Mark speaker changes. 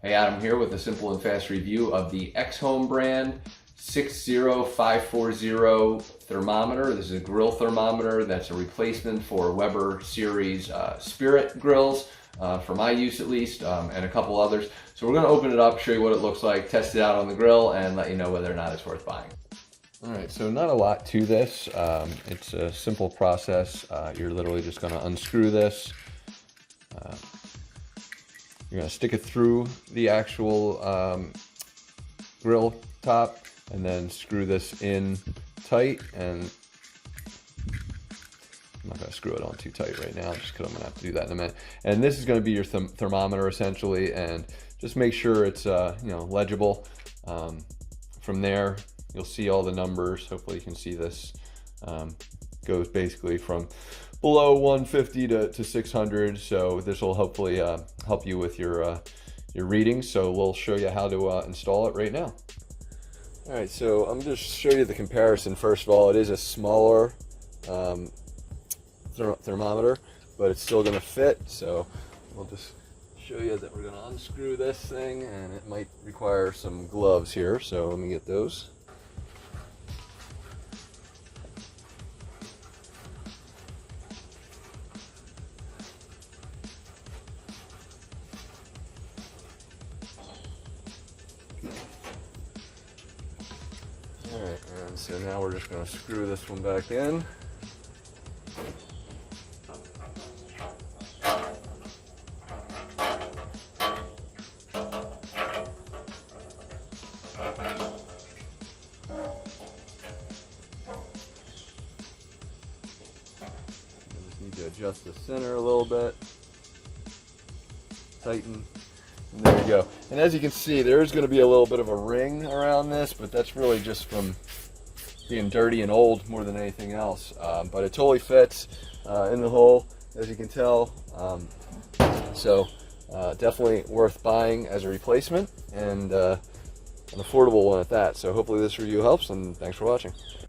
Speaker 1: Hey, Adam here with a simple and fast review of the X-Home brand 60540 thermometer. This is a grill thermometer that's a replacement for Weber series Spirit grills, for my use at least, and a couple others. So we're going to open it up, show you what it looks like, test it out on the grill, and let you know whether or not it's worth buying. All right, so not a lot to this. It's a simple process. You're literally just going to unscrew this. You're going to stick it through the actual grill top and then screw this in tight. And I'm not going to screw it on too tight right now just because I'm going to have to do that in a minute. And this is going to be your thermometer essentially, and just make sure it's legible. From there you'll see all the numbers. Hopefully you can see this. Goes basically from below 150 to 600, so this will hopefully help you with your readings. So we'll show you how to install it right now. All right, so I'm just show you the comparison. First of all, it is a smaller thermometer, but it's still going to fit. So we'll just show you that we're going to unscrew this thing, and it might require some gloves here. So let me get those. Alright, and so now we're just going to screw this one back in. Just need to adjust the center a little bit. Tighten. And there you go. And as you can see, there's going to be a little bit of a ring around this, but that's really just from being dirty and old more than anything else. But it totally fits in the hole, as you can tell. So definitely worth buying as a replacement, and an affordable one at that. So hopefully this review helps, and thanks for watching.